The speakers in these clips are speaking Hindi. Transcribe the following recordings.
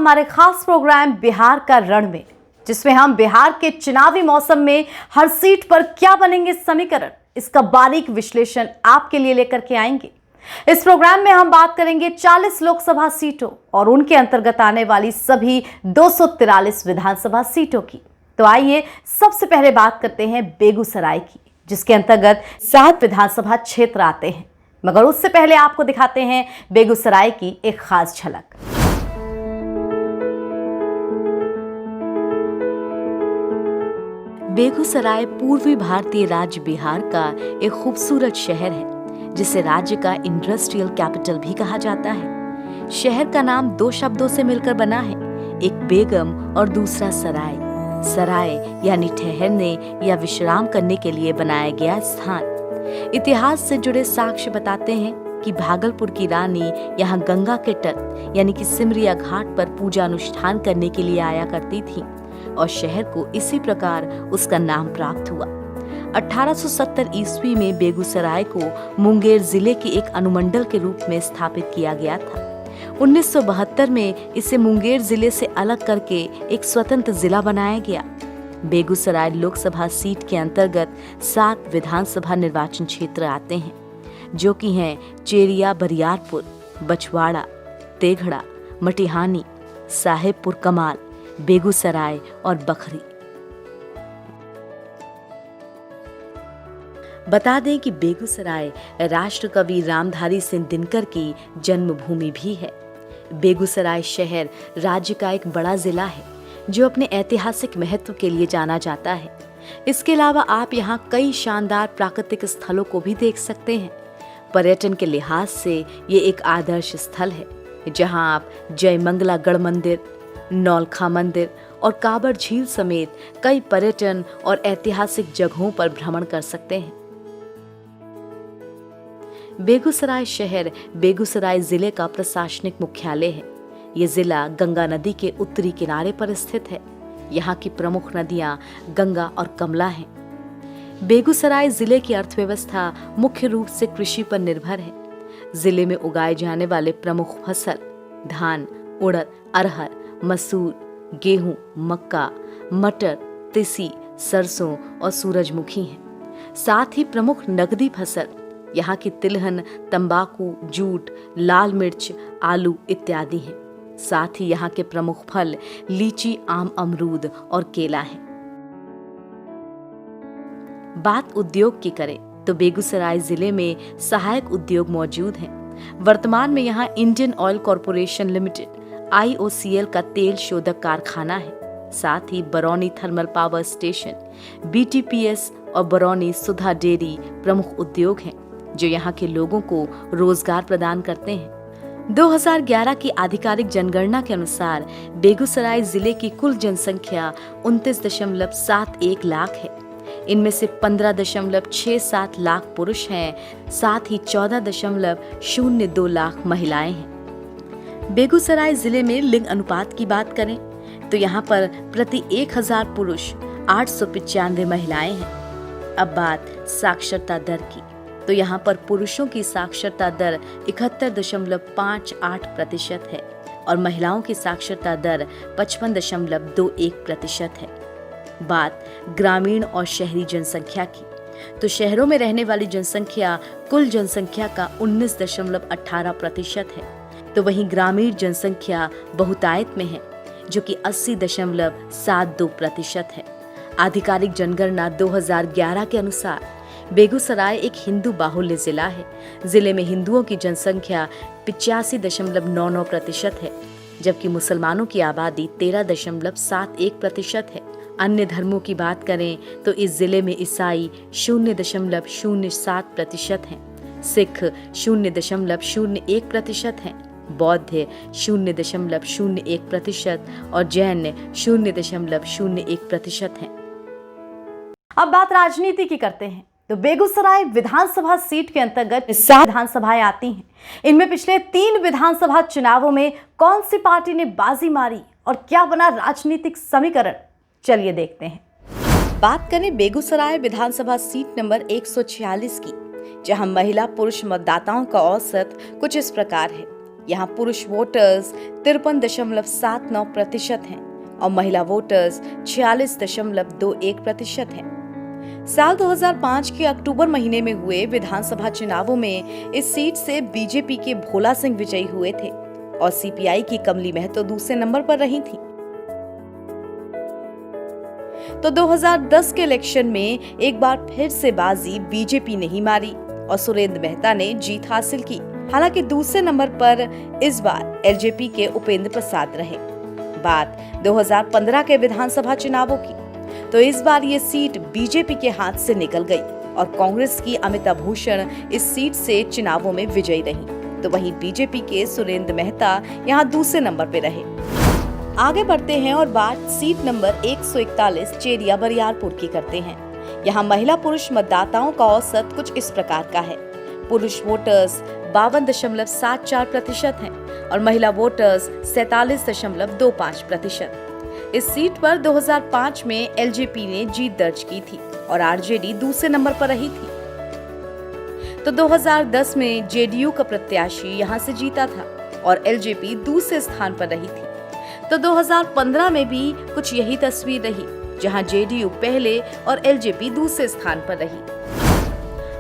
हमारे खास प्रोग्राम बिहार का रण में, जिसमें हम बिहार के चुनावी मौसम में हर सीट पर क्या बनेंगे समीकरण, इसका बारीक विश्लेषण आपके लिए लेकर के आएंगे। इस प्रोग्राम में हम बात करेंगे 40 लोकसभा सीटों और उनके अंतर्गत आने वाली सभी 243 विधानसभा सीटों की। तो आइए सबसे पहले बात करते हैं बेगूसराय की, जिसके अंतर्गत 7 विधानसभा क्षेत्र आते हैं। मगर उससे पहले आपको दिखाते हैं बेगूसराय की एक खास झलक। बेगूसराय पूर्वी भारतीय राज्य बिहार का एक खूबसूरत शहर है, जिसे राज्य का इंडस्ट्रियल कैपिटल भी कहा जाता है। शहर का नाम 2 शब्दों से मिलकर बना है, एक बेगम और दूसरा सराय। सराय यानी ठहरने या विश्राम करने के लिए बनाया गया स्थान। इतिहास से जुड़े साक्ष्य बताते हैं कि भागलपुर की रानी यहाँ गंगा के तट यानी कि सिमरिया घाट पर पूजा अनुष्ठान करने के लिए आया करती थी और शहर को इसी प्रकार उसका नाम प्राप्त हुआ। 1870 ईस्वी में बेगूसराय को मुंगेर जिले के एक अनुमंडल के रूप में स्थापित किया गया था। 1972 में इसे मुंगेर जिले से अलग करके एक स्वतंत्र जिला बनाया गया। बेगूसराय लोकसभा सीट के अंतर्गत 7 विधानसभा निर्वाचन क्षेत्र आते हैं, जो कि हैं चेरिया बरियारपुर, बछवाड़ा, तेघड़ा, मटिहानी, साहेबपुर कमाल, बेगूसराय और बखरी। बता दें कि बेगूसराय राष्ट्रकवि रामधारी सिंह दिनकर की जन्मभूमि भी है। बेगूसराय शहर राज्य का एक बड़ा जिला है, जो अपने ऐतिहासिक महत्व के लिए जाना जाता है। इसके अलावा आप यहाँ कई शानदार प्राकृतिक स्थलों को भी देख सकते हैं। पर्यटन के लिहाज से ये एक आदर्श स्थल है, जहाँ आप जयमंगला गढ़ मंदिर, नौलखा मंदिर और काबर झील समेत कई पर्यटन और ऐतिहासिक जगहों पर भ्रमण कर सकते हैं। बेगूसराय शहर बेगूसराय जिले का प्रशासनिक मुख्यालय है। ये जिला गंगा नदी के उत्तरी किनारे पर स्थित है। यहाँ की प्रमुख नदियाँ गंगा और कमला हैं। बेगूसराय जिले की अर्थव्यवस्था मुख्य रूप से कृषि पर निर्भर है। जिले में उगाए जाने वाले प्रमुख फसल धान, उड़द, अरहर, मसूर, गेहूं, मक्का, मटर, तिसी, सरसों और सूरजमुखी हैं। साथ ही प्रमुख नकदी फसल यहाँ की तिलहन, तंबाकू, जूट, लाल मिर्च, आलू इत्यादि हैं। साथ ही यहाँ के प्रमुख फल लीची, आम, अमरूद और केला हैं। बात उद्योग की करें तो बेगूसराय जिले में सहायक उद्योग मौजूद हैं। वर्तमान में यहाँ Indian Oil Corporation Limited IOCL का तेल शोधक कारखाना है। साथ ही Barauni thermal power station, BTPS और बरौनी सुधा डेयरी प्रमुख उद्योग हैं, जो यहाँ के लोगों को रोजगार प्रदान करते हैं। 2011 की आधिकारिक जनगणना के अनुसार बेगूसराय जिले की कुल जनसंख्या 29.71 लाख है। इनमें से 15.67 लाख पुरुष हैं, साथ ही 14.02 लाख महिलाएं हैं। बेगूसराय जिले में लिंग अनुपात की बात करें तो यहाँ पर प्रति 1000 पुरुष 895 महिलाएं हैं। अब बात साक्षरता दर की, तो यहाँ पर पुरुषों की साक्षरता दर 71.58% है और महिलाओं की साक्षरता दर 55.21% है। बात ग्रामीण और शहरी जनसंख्या की, तो शहरों में रहने वाली जनसंख्या कुल जनसंख्या का 19.18% है, तो वहीं ग्रामीण जनसंख्या बहुतायत में है, जो कि 80.72% है। आधिकारिक जनगणना 2011 के अनुसार बेगूसराय एक हिंदू बाहुल्य जिला है। जिले में हिंदुओं की जनसंख्या 85.99% है, जबकि मुसलमानों की आबादी 13.71% है। अन्य धर्मों की बात करें तो इस जिले में ईसाई 0.07% हैं, सिख 0.01% हैं, बौद्ध 0.01% और जैन 0.01% हैं। अब बात राजनीति की करते हैं तो बेगूसराय विधानसभा सीट के अंतर्गत 7 विधानसभाएं आती हैं। इनमें पिछले 3 विधानसभा चुनावों में कौन सी पार्टी ने बाजी मारी और क्या बना राजनीतिक समीकरण, चलिए देखते हैं। बात करें बेगूसराय विधानसभा सीट नंबर 146 की, जहां महिला पुरुष मतदाताओं का औसत कुछ इस प्रकार है। यहाँ पुरुष वोटर्स 53.79% हैं और महिला वोटर्स 46.21% हैं। साल 2005 के अक्टूबर महीने में हुए विधानसभा चुनावों में इस सीट से बीजेपी के भोला सिंह विजयी हुए थे और सीपीआई की कमली महतो दूसरे नंबर पर रही थी। तो 2010 के इलेक्शन में एक बार फिर से बाजी बीजेपी ने ही मारी और सुरेंद्र मेहता ने जीत हासिल की। हालांकि दूसरे नंबर पर इस बार एलजेपी के उपेंद्र प्रसाद रहे। बात 2015 के विधानसभा चुनावों की, तो इस बार ये सीट बीजेपी के हाथ से निकल गई और कांग्रेस की अमिता भूषण इस सीट से चुनावों में विजयी रही। तो वहीं बीजेपी के सुरेंद्र मेहता यहाँ दूसरे नंबर पे रहे। आगे बढ़ते हैं और बात सीट नंबर 141 चेरिया बरियारपुर की करते हैं। यहाँ महिला पुरुष मतदाताओं का औसत कुछ इस प्रकार का है। पुरुष वोटर्स 52.74% हैं और महिला वोटर्स 47.25%। इस सीट पर 2005 में एलजेपी ने जीत दर्ज की थी और आरजेडी दूसरे नंबर पर रही थी। तो 2010 में जेडीयू का प्रत्याशी यहां से जीता था और एलजेपी दूसरे स्थान पर रही थी। तो 2015 में भी कुछ यही तस्वीर रही, जहां जेडीयू पहले और एलजेपी दूसरे स्थान पर रही।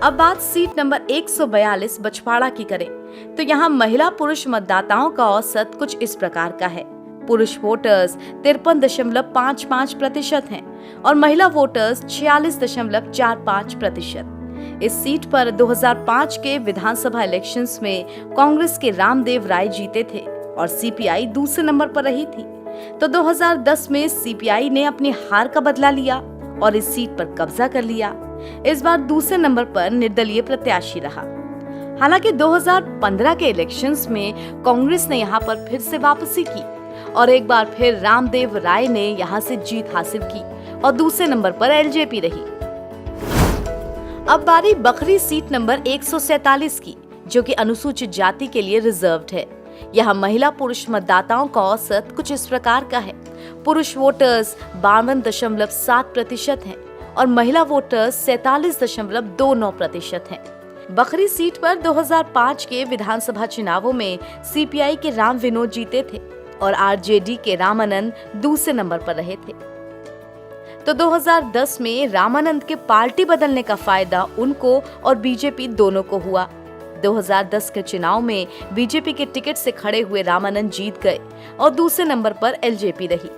अब बात सीट नंबर 142 बछवाड़ा की करें, तो यहाँ महिला पुरुष मतदाताओं का औसत कुछ इस प्रकार का है। पुरुष वोटर्स 53.55% हैं और महिला वोटर्स 46.45%। इस सीट पर 2005 के विधानसभा इलेक्शंस में कांग्रेस के रामदेव राय जीते थे और सीपीआई दूसरे नंबर पर रही थी। तो 2010 में सीपीआई ने अपनी हार का बदला लिया और इस सीट पर कब्जा कर लिया। इस बार दूसरे नंबर पर निर्दलीय प्रत्याशी रहा। हालांकि 2015 के इलेक्शंस में कांग्रेस ने यहां पर फिर से वापसी की और एक बार फिर रामदेव राय ने यहां से जीत हासिल की और दूसरे नंबर पर एलजेपी रही। अब बारी बखरी सीट नंबर 147 की, जो कि अनुसूचित जाति के लिए रिजर्व्ड है। यहाँ महिला पुरुष मतदाताओं का औसत कुछ इस प्रकार का है। पुरुष वोटर्स 52.7% हैं और महिला वोटर्स 47.29% हैं। बखरी सीट पर 2005 के विधानसभा चुनावों में सीपीआई के राम विनोद जीते थे और आरजेडी के रामानंद दूसरे नंबर पर रहे थे। तो 2010 में रामानंद के पार्टी बदलने का फायदा उनको और बीजेपी दोनों को हुआ। 2010 के चुनाव में बीजेपी के टिकट से खड़े हुए रामानंद जीत गए और दूसरे नंबर पर एलजेपी रही।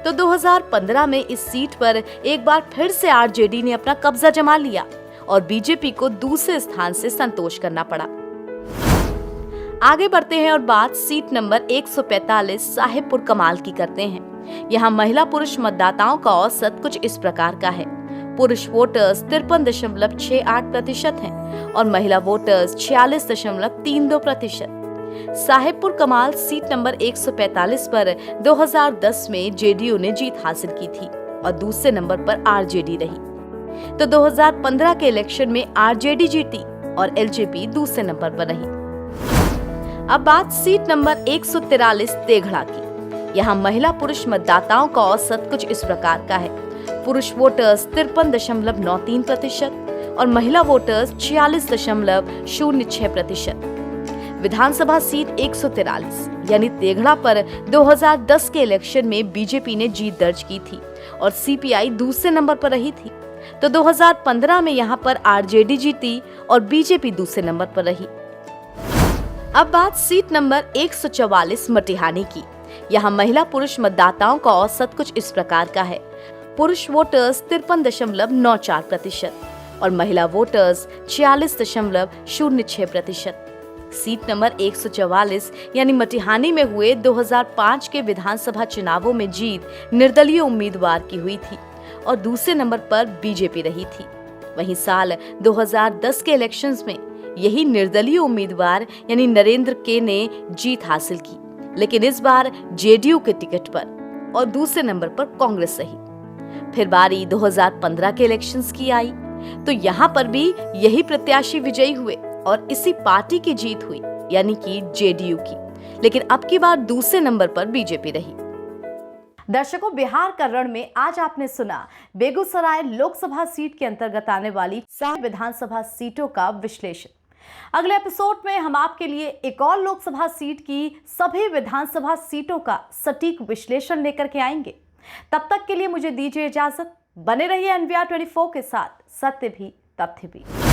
तो 2015 में इस सीट पर एक बार फिर से आरजेडी ने अपना कब्जा जमा लिया और बीजेपी को दूसरे स्थान से संतोष करना पड़ा। आगे बढ़ते हैं और बात सीट नंबर 145 साहेबपुर कमाल की करते हैं। यहाँ महिला पुरुष मतदाताओं का औसत कुछ इस प्रकार का है। पुरुष वोटर्स 53.68% हैं और महिला voters 46.32%। Sahebpur Kamal seat number 145 पर 2010 में जेडीयू ने जीत हासिल की थी और दूसरे नंबर पर आरजेडी रही। तो 2015 के इलेक्शन में आरजेडी जीती और एलजेपी दूसरे नंबर पर रही। अब बात सीट नंबर 143 तेघड़ा की। यहाँ महिला पुरुष मतदाताओं का औसत कुछ इस प्रकार का है। पुरुष वोटर्स 53.93% और महिला वोटर्स 46.06%। विधानसभा सीट 143 यानी तेघड़ा पर 2010 के इलेक्शन में बीजेपी ने जीत दर्ज की थी और सीपीआई दूसरे नंबर पर रही थी। तो 2015 में यहाँ पर आरजेडी जीती और बीजेपी दूसरे नंबर पर रही। अब बात सीट नंबर 144 मटिहानी की। यहाँ महिला पुरुष मतदाताओं का औसत कुछ इस प्रकार का है। पुरुष वोटर्स 53.94% और महिला वोटर्स 46.06%। सीट नंबर 144 यानी मटिहानी में हुए 2005 के विधानसभा चुनावों में जीत निर्दलीय उम्मीदवार की हुई थी और दूसरे नंबर पर बीजेपी रही थी। वहीं साल 2010 के इलेक्शंस में यही निर्दलीय उम्मीदवार यानी नरेंद्र के ने जीत हासिल की, लेकिन इस बार जेडीयू के टिकट पर और दूसरे नंबर पर कांग्रेस रही। फिर बारी 2015 के इलेक्शंस की आई, तो यहाँ पर भी यही प्रत्याशी विजयी हुए और इसी पार्टी की जीत हुई यानी कि जेडीयू की, लेकिन अब की बार दूसरे नंबर पर बीजेपी रही। दर्शकों, बिहार का रण में आज आपने सुना बेगूसराय लोकसभा सीट के अंतर्गत आने वाली 7 विधानसभा सीटों का विश्लेषण। अगले एपिसोड में हम आपके लिए एक और लोकसभा सीट की सभी विधानसभा सीटों का सटीक विश्लेषण लेकर के आएंगे। तब तक के लिए मुझे दीजिए इजाजत। बने रहिए NVR 24 के साथ, सत्य भी तथ्य भी।